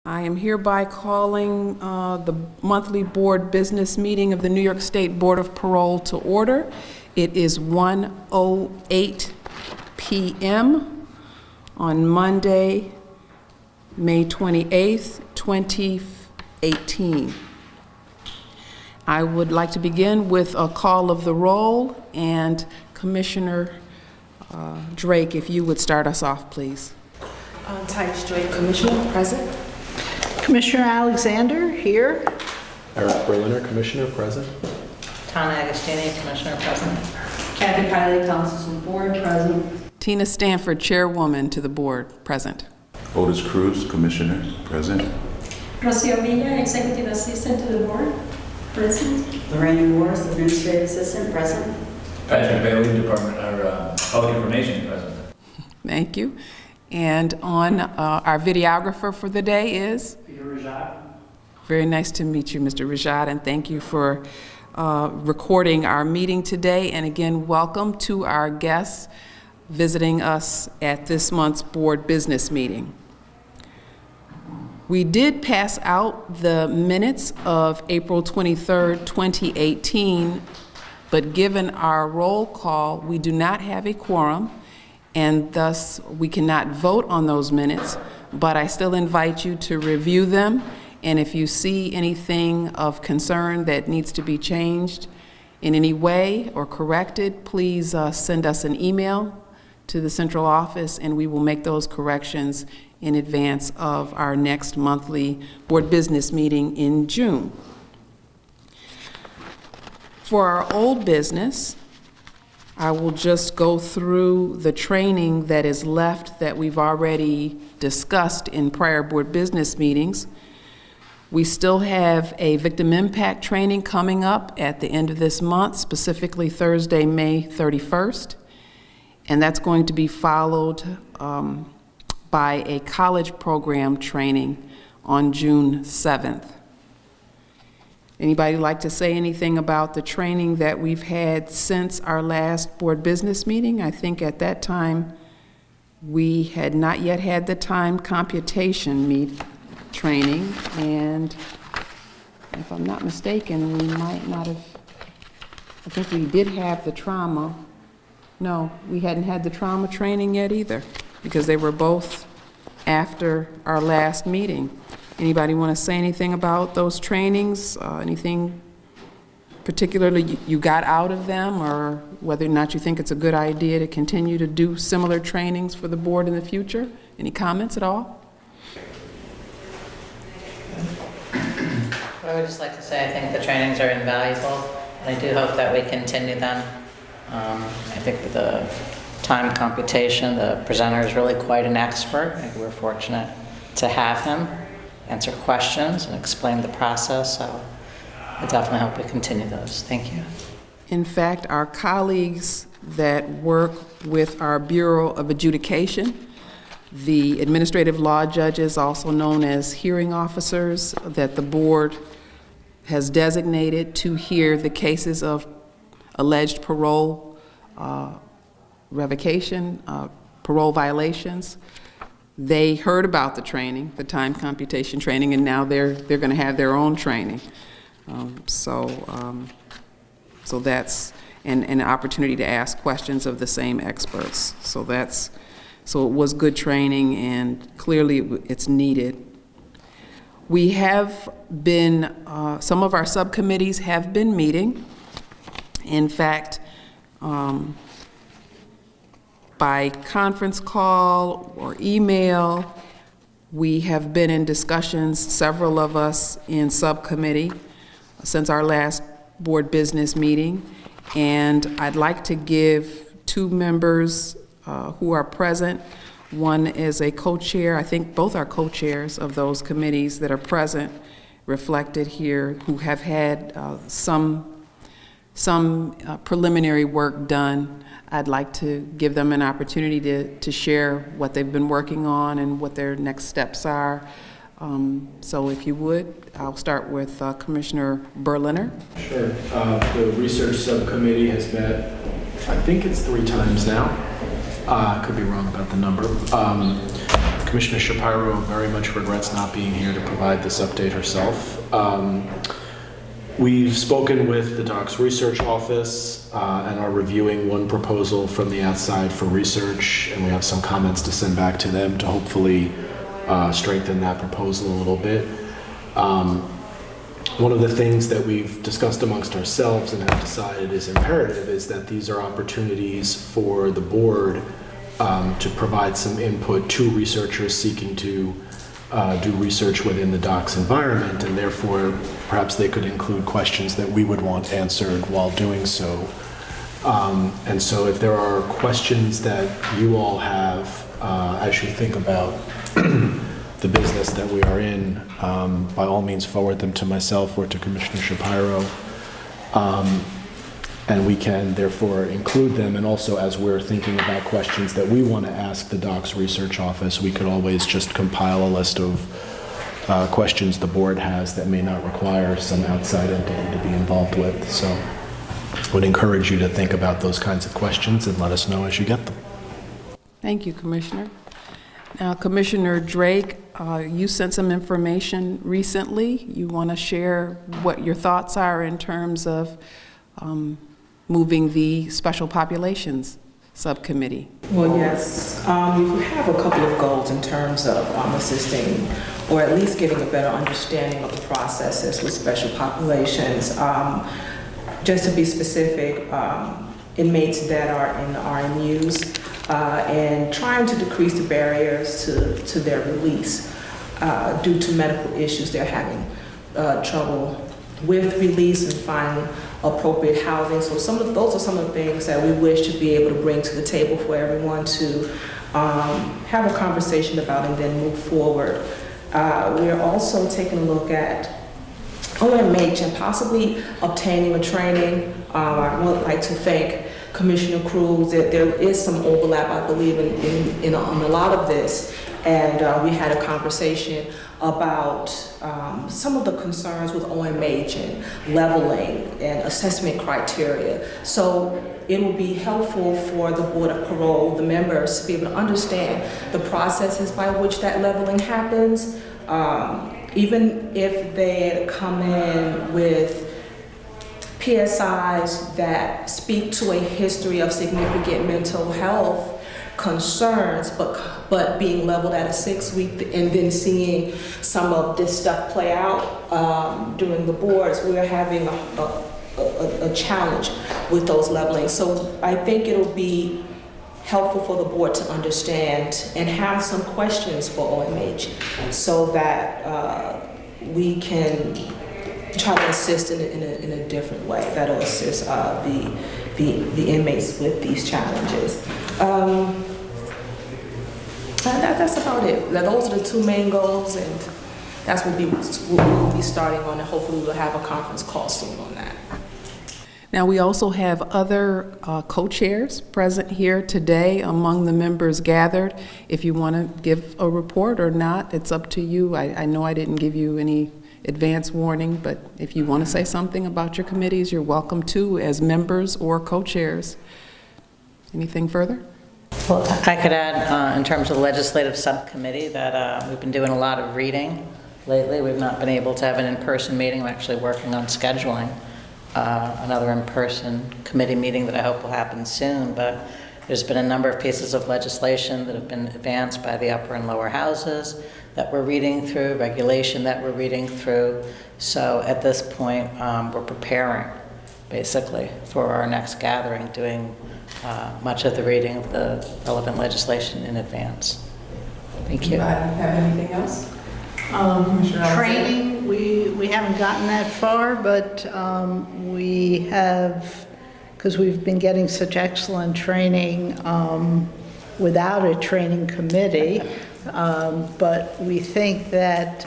I am hereby calling the monthly board business meeting of the New York State Board of Parole to order. It is 1:08 p.m. on Monday, May 28th, 2018. I would like to begin with a call of the roll, and Commissioner Drake, if you would start us off, please. Titus Drake, Commissioner, present. Commissioner Alexander, here. Eric Berliner, Commissioner, present. Tana Agostini, Commissioner, present. Kathy Kiley, Council to the Board, present. Tina Stanford, Chairwoman to the Board, present. Otis Cruz, Commissioner, present. Rocio Villa, Executive Assistant to the Board, present. Lorraine Morris, Administrative Assistant, present. Patrick Bailey, Department or Public Information, present. Thank you. And on our videographer for the day is? Peter Rajat. Very nice to meet you, Mr. Rajat, and thank you for recording our meeting today. And again, welcome to our guests visiting us at this month's board business meeting. We did pass out the minutes of April 23rd, 2018, but given our roll call, we do not have a quorum, and thus we cannot vote on those minutes, but I still invite you to review them, and if you see anything of concern that needs to be changed in any way or corrected, please send us an email to the central office, and we will make those corrections in advance of our next monthly board business meeting in June. For our old business, I will just go through the training that is left that we've already discussed in prior board business meetings. We still have a victim impact training coming up at the end of this month, specifically Thursday, May 31st. And that's going to be followed by a college program training on June 7th. Anybody like to say anything about the training that we've had since our last board business meeting? I think at that time we had not yet had the time computation training, and if I'm not mistaken, we might not have, I think we did have the trauma. No, we hadn't had the trauma training yet either, because they were both after our last meeting. Anybody want to say anything about those trainings? Anything particularly you got out of them, or whether or not you think it's a good idea to continue to do similar trainings for the board in the future? Any comments at all? I would just like to say I think the trainings are invaluable, and I do hope that we continue them. I think with the time computation, the presenter is really quite an expert. I think we're fortunate to have him answer questions and explain the process, so I definitely hope we continue those. Thank you. In fact, our colleagues that work with our Bureau of Adjudication, the administrative law judges, also known as hearing officers, that the board has designated to hear the cases of alleged parole revocation, parole violations. They heard about the training, the time computation training, and now they're going to have their own training. So that's an opportunity to ask questions of the same experts. So it was good training, and clearly it's needed. We have been, some of our subcommittees have been meeting. In fact, by conference call or email, we have been in discussions, several of us in subcommittee, since our last board business meeting. And I'd like to give two members who are present. One is a co-chair, I think both are co-chairs of those committees that are present, reflected here, who have had some preliminary work done. I'd like to give them an opportunity to share what they've been working on and what their next steps are. So if you would, I'll start with Commissioner Berliner. Sure. The research subcommittee has met, I think it's 3 times now. I could be wrong about the number. Commissioner Shapiro very much regrets not being here to provide this update herself. We've spoken with the DOC's research office and are reviewing one proposal from the outside for research, and we have some comments to send back to them to hopefully strengthen that proposal a little bit. One of the things that we've discussed amongst ourselves and have decided is imperative is that these are opportunities for the board to provide some input to researchers seeking to do research within the DOC's environment, and therefore perhaps they could include questions that we would want answered while doing so. And so if there are questions that you all have as you think about the business that we are in, by all means forward them to myself or to Commissioner Shapiro. And we can therefore include them. And also, as we're thinking about questions that we want to ask the DOC's research office, we could always just compile a list of questions the board has that may not require some outside entity to be involved with. So I would encourage you to think about those kinds of questions and let us know as you get them. Thank you, Commissioner. Now, Commissioner Drake, you sent some information recently. You want to share what your thoughts are in terms of moving the Special Populations Subcommittee? Well, yes. We have a couple of goals in terms of assisting or at least getting a better understanding of the processes with special populations. Just to be specific, inmates that are in the RMUs and trying to decrease the barriers to their release due to medical issues. They're having trouble with release and finding appropriate housing. So those are some of the things that we wish to be able to bring to the table for everyone to have a conversation about and then move forward. We're also taking a look at OMH and possibly obtaining a training. I would like to thank Commissioner Cruz. There is some overlap, I believe, in a lot of this. And we had a conversation about some of the concerns with OMH and leveling and assessment criteria. So it will be helpful for the Board of Parole, the members, to be able to understand the processes by which that leveling happens. Even if they come in with PSIs that speak to a history of significant mental health concerns, but being leveled at a 6-week and then seeing some of this stuff play out during the boards, we're having a challenge with those levelings. So I think it'll be helpful for the board to understand and have some questions for OMH so that we can try to assist in a different way that'll assist the inmates with these challenges. That's about it. Those are the two main goals, and that's what we'll be starting on, and hopefully we'll have a conference call soon on that. Now, we also have other co-chairs present here today among the members gathered. If you want to give a report or not, it's up to you. I know I didn't give you any advance warning, but if you want to say something about your committees, you're welcome to as members or co-chairs. Anything further? Well, I could add, in terms of the legislative subcommittee, that we've been doing a lot of reading lately. We've not been able to have an in-person meeting. We're actually working on scheduling another in-person committee meeting that I hope will happen soon. But there's been a number of pieces of legislation that have been advanced by the upper and lower houses that we're reading through, regulation that we're reading through. So at this point, we're preparing, basically, for our next gathering, doing much of the reading of the relevant legislation in advance. Thank you. Have anything else? Training, we haven't gotten that far, but we have, because we've been getting such excellent training without a training committee, but we think that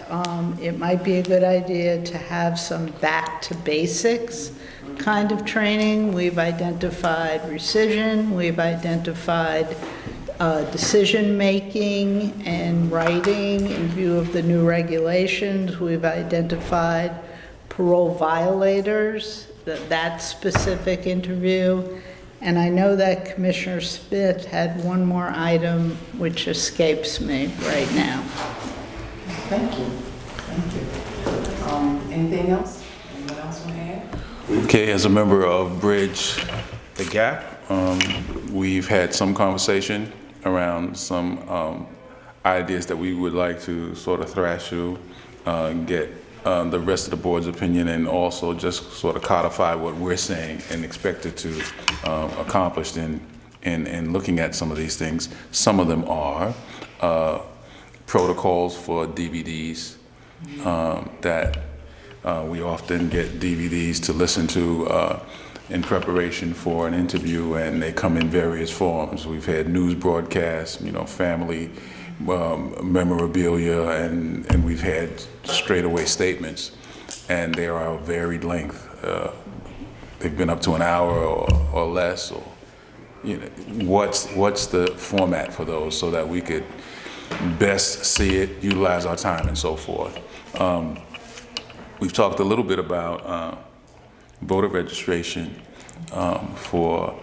it might be a good idea to have some back to basics kind of training. We've identified rescission, we've identified decision-making and writing in view of the new regulations. We've identified parole violators, that specific interview, And I know that Commissioner Smith had one more item which escapes me right now. Thank you. Thank you. Anything else? Anyone else want to add? Okay, as a member of Bridge the Gap, we've had some conversation around some ideas that we would like to sort of thrash through, get the rest of the board's opinion, and also just sort of codify what we're saying and expected to accomplish in looking at some of these things. Some of them are protocols for DVDs that we often get DVDs to listen to in preparation for an interview, and they come in various forms. We've had news broadcasts, family memorabilia, and we've had straightaway statements, and they are of varied length. They've been up to an hour or less. Or what's the format for those so that we could best see it, utilize our time, and so forth. We've talked a little bit about voter registration for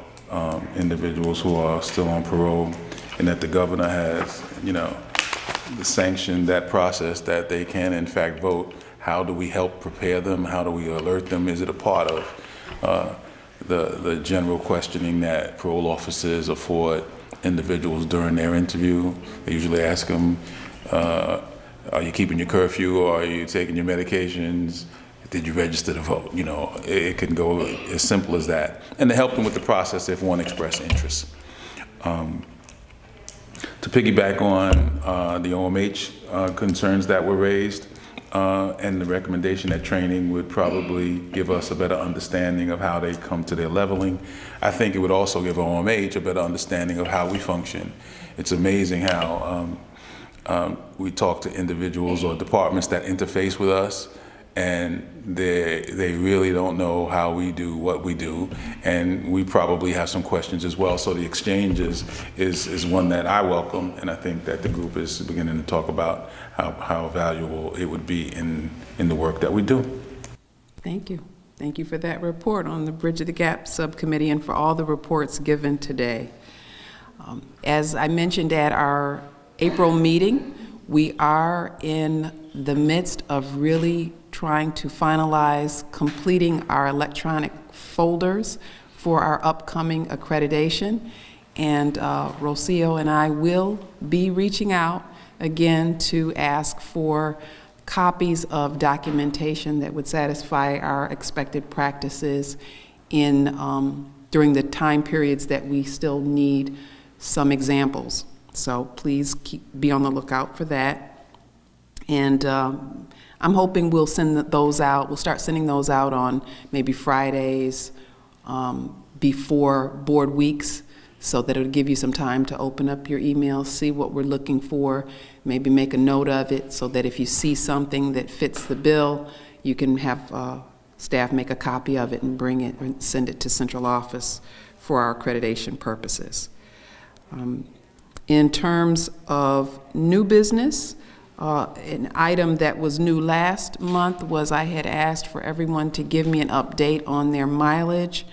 individuals who are still on parole, and that the governor has, sanctioned that process, that they can in fact vote. How do we help prepare them? How do we alert them? Is it a part of the general questioning that parole officers afford individuals during their interview? They usually ask them, are you keeping your curfew, or are you taking your medications? Did you register to vote? It can go as simple as that. And to help them with the process if one expressed interest. To piggyback on the OMH concerns that were raised, and the recommendation that training would probably give us a better understanding of how they come to their leveling, I think it would also give OMH a better understanding of how we function. It's amazing how we talk to individuals or departments that interface with us, and they really don't know how we do what we do, and we probably have some questions as well. So the exchange is one that I welcome, and I think that the group is beginning to talk about how valuable it would be in the work that we do. Thank you. Thank you for that report on the Bridge of the Gap Subcommittee and for all the reports given today. As I mentioned at our April meeting, we are in the midst of really trying to finalize completing our electronic folders for our upcoming accreditation. And Rocio and I will be reaching out again to ask for copies of documentation that would satisfy our expected practices in during the time periods that we still need some examples. So please be on the lookout for that. And I'm hoping we'll send those out. We'll start sending those out on maybe Fridays before board weeks, so that it'll give you some time to open up your emails, see what we're looking for, maybe make a note of it so that if you see something that fits the bill, you can have staff make a copy of it and bring it and send it to central office for our accreditation purposes. In terms of new business, an item that was new last month was I had asked for everyone to give me an update on their mileage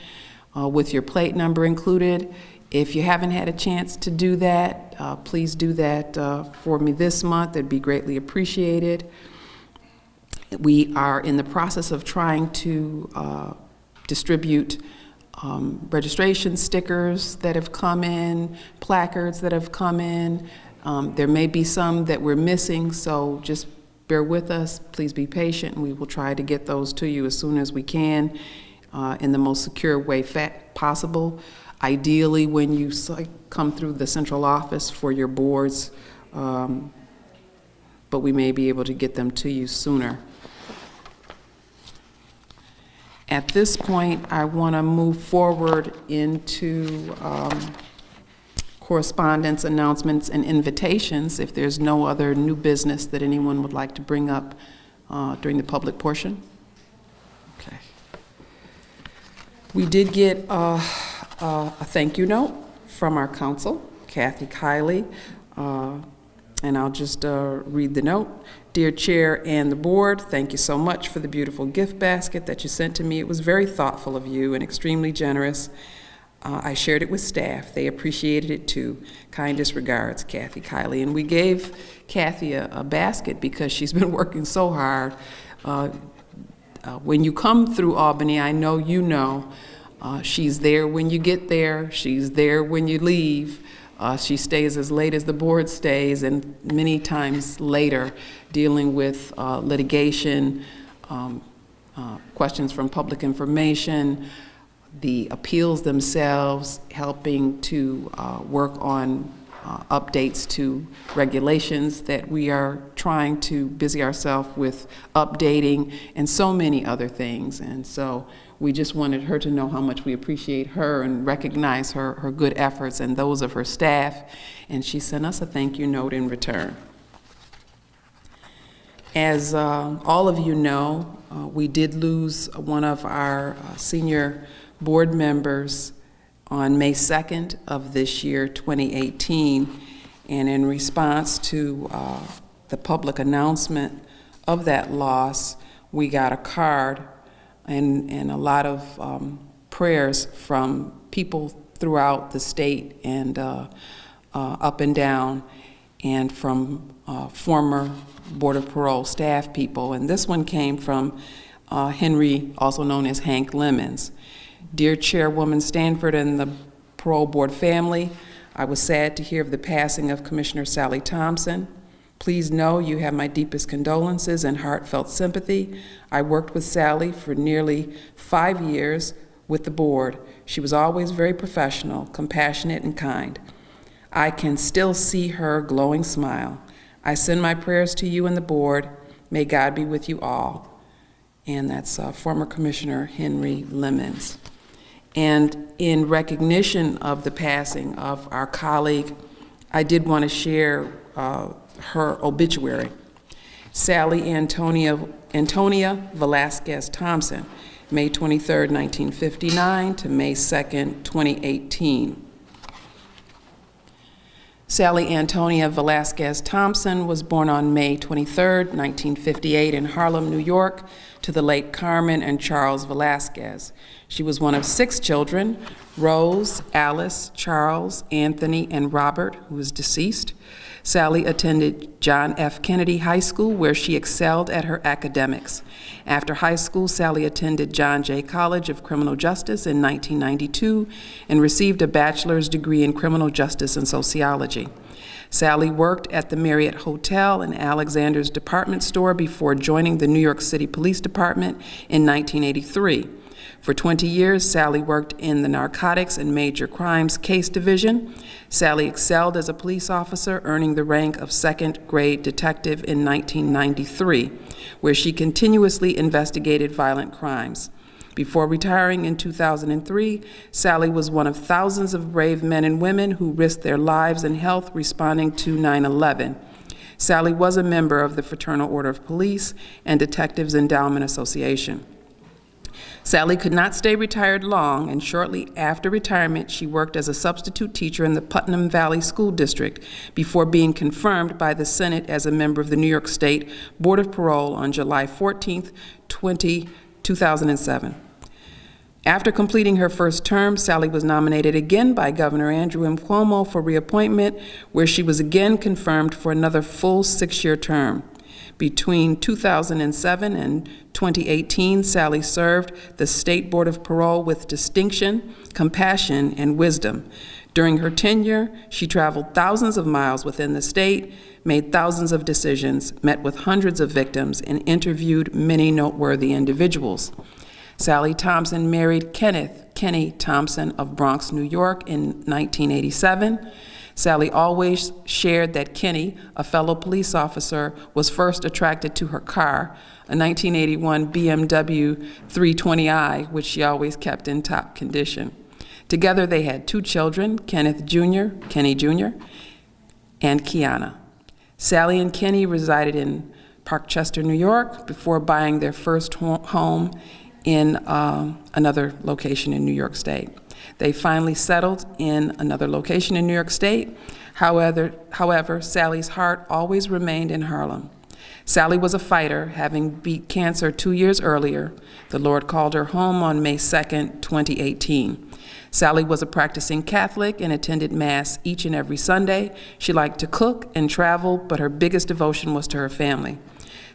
with your plate number included. If you haven't had a chance to do that, please do that for me this month. It'd be greatly appreciated. We are in the process of trying to distribute registration stickers that have come in, placards that have come in. There may be some that we're missing, so just bear with us. Please be patient, and we will try to get those to you as soon as we can in the most secure way possible. Ideally, when you come through the central office for your boards, but we may be able to get them to you sooner. At this point, I want to move forward into correspondence, announcements, and invitations, if there's no other new business that anyone would like to bring up during the public portion. Okay. We did get a thank you note from our council, Kathy Kiley, and I'll just read the note. Dear Chair and the board, thank you so much for the beautiful gift basket that you sent to me. It was very thoughtful of you and extremely generous. I shared it with staff. They appreciated it too. Kindest regards, Kathy Kiley. And we gave Kathy a basket because she's been working so hard. When you come through Albany, I know you know, she's there when you get there, she's there when you leave. She stays as late as the board stays, and many times later, dealing with litigation, questions from public information, the appeals themselves, helping to work on updates to regulations that we are trying to busy ourselves with updating, and so many other things. And so we just wanted her to know how much we appreciate her and recognize her good efforts and those of her staff. And she sent us a thank you note in return. As all of you know, we did lose one of our senior board members on May 2nd of this year, 2018, and in response to the public announcement of that loss, we got a card and a lot of prayers from people throughout the state and up and down, and from former Board of Parole staff people. And this one came from Henry, also known as Hank Lemons. Dear Chairwoman Stanford and the Parole Board family, I was sad to hear of the passing of Commissioner Sally Thompson. Please know you have my deepest condolences and heartfelt sympathy. I worked with Sally for nearly 5 years with the board. She was always very professional, compassionate, and kind. I can still see her glowing smile. I send my prayers to you and the board. May God be with you all. And that's former Commissioner Henry Lemons. And in recognition of the passing of our colleague, I did want to share her obituary. Sally Antonia Velasquez Thompson, May 23rd, 1959 to May 2nd, 2018. Sally Antonia Velasquez Thompson was born on May 23, 1958 in Harlem, New York, to the late Carmen and Charles Velasquez. She was one of 6 children, Rose, Alice, Charles, Anthony, and Robert, who is deceased. Sally attended John F. Kennedy High School, where she excelled at her academics. After high school, Sally attended John Jay College of Criminal Justice in 1992 and received a bachelor's degree in criminal justice and sociology. Sally worked at the Marriott Hotel and Alexander's department store before joining the New York City Police Department in 1983. For 20 years, Sally worked in the Narcotics and Major Crimes Case Division. Sally excelled as a police officer, earning the rank of second-grade detective in 1993, where she continuously investigated violent crimes. Before retiring in 2003, Sally was one of thousands of brave men and women who risked their lives and health responding to 9/11. Sally was a member of the Fraternal Order of Police and Detectives Endowment Association. Sally could not stay retired long, and shortly after retirement, she worked as a substitute teacher in the Putnam Valley School District before being confirmed by the Senate as a member of the New York State Board of Parole on July 14, 2007. After completing her first term, Sally was nominated again by Governor Andrew M. Cuomo for reappointment, where she was again confirmed for another full 6-year term. Between 2007 and 2018, Sally served the State Board of Parole with distinction, compassion, and wisdom. During her tenure, she traveled thousands of miles within the state, made thousands of decisions, met with hundreds of victims, and interviewed many noteworthy individuals. Sally Thompson married Kenneth "Kenny" Thompson of Bronx, New York in 1987. Sally always shared that Kenny, a fellow police officer, was first attracted to her car, a 1981 BMW 320i, which she always kept in top condition. Together they had 2 children, Kenny Jr., and Kiana. Sally and Kenny resided in Parkchester, New York, before buying their first home in another location in New York State. They finally settled in another location in New York State. However, Sally's heart always remained in Harlem. Sally was a fighter, having beat cancer 2 years earlier. The Lord called her home on May 2nd, 2018. Sally was a practicing Catholic and attended Mass each and every Sunday. She liked to cook and travel, but her biggest devotion was to her family.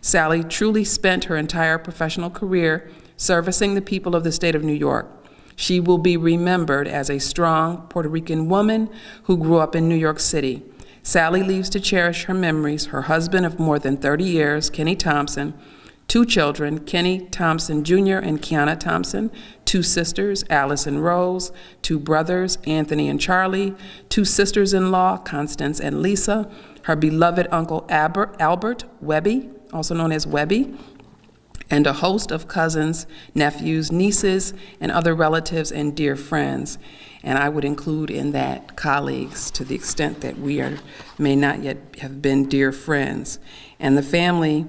Sally truly spent her entire professional career servicing the people of the state of New York. She will be remembered as a strong Puerto Rican woman who grew up in New York City. Sally leaves to cherish her memories her husband of more than 30 years, Kenny Thompson, 2 children, Kenny Thompson Jr. and Kiana Thompson, 2 sisters, Alice and Rose, 2 brothers, Anthony and Charlie, 2 sisters-in-law, Constance and Lisa, her beloved uncle Albert Webby, also known as Webby, and a host of cousins, nephews, nieces, and other relatives and dear friends. And I would include in that colleagues, to the extent that we may not yet have been dear friends. And the family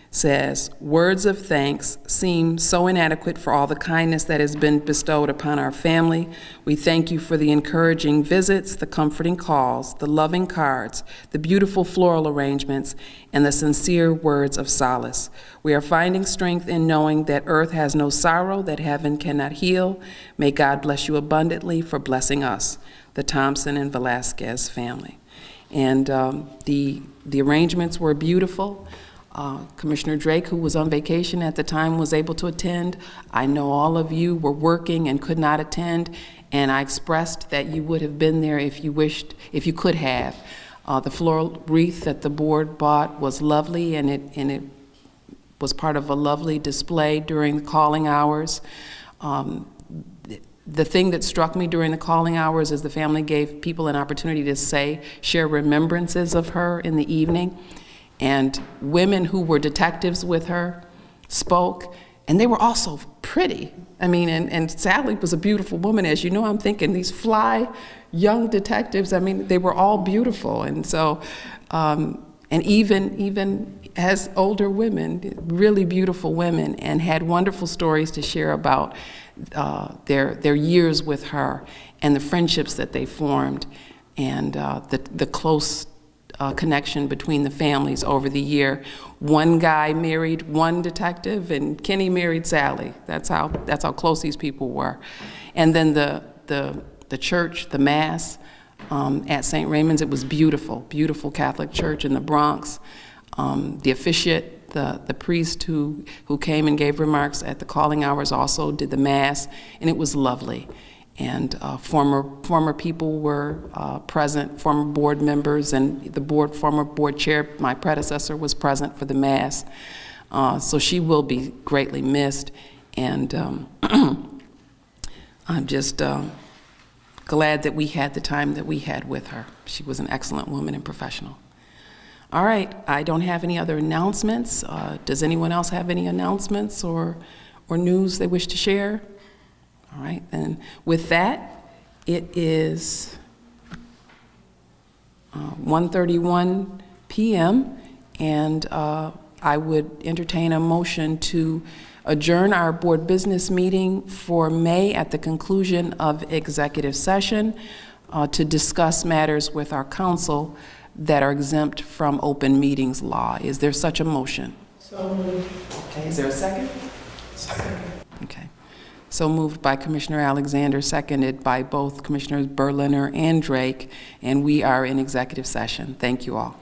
says, words of thanks seem so inadequate for all the kindness that has been bestowed upon our family. We thank you for the encouraging visits, the comforting calls, the loving cards, the beautiful floral arrangements, and the sincere words of solace. We are finding strength in knowing that earth has no sorrow that heaven cannot heal. May God bless you abundantly for blessing us, the Thompson and Velasquez family. And the arrangements were beautiful. Commissioner Drake, who was on vacation at the time, was able to attend. I know all of you were working and could not attend, and I expressed that you would have been there if you wished, if you could have. The floral wreath that the board bought was lovely, and it was part of a lovely display during the calling hours. The thing that struck me during the calling hours is the family gave people an opportunity to share remembrances of her in the evening. And women who were detectives with her spoke, and they were also pretty. I mean, and Sally was a beautiful woman, as you know. I'm thinking these fly young detectives, I mean, they were all beautiful. And so, and even as older women, really beautiful women, and had wonderful stories to share about their years with her and the friendships that they formed, and the close connection between the families over the year. One guy married one detective, and Kenny married Sally. That's how close these people were. And then the church, the Mass at St. Raymond's, it was beautiful, beautiful Catholic church in the Bronx. The officiate, the priest who came and gave remarks at the calling hours also did the Mass, and it was lovely. And former people were present, former board members, and former board chair, my predecessor, was present for the Mass. So she will be greatly missed, and I'm just glad that we had the time that we had with her. She was an excellent woman and professional. All right, I don't have any other announcements. Does anyone else have any announcements or news they wish to share? All right, and with that, it is 1:31 p.m., and I would entertain a motion to adjourn our board business meeting for May at the conclusion of executive session to discuss matters with our council that are exempt from open meetings law. Is there such a motion? So moved. Okay, is there a second? Second. Okay. So moved by Commissioner Alexander, seconded by both Commissioners Berliner and Drake, and we are in executive session. Thank you all.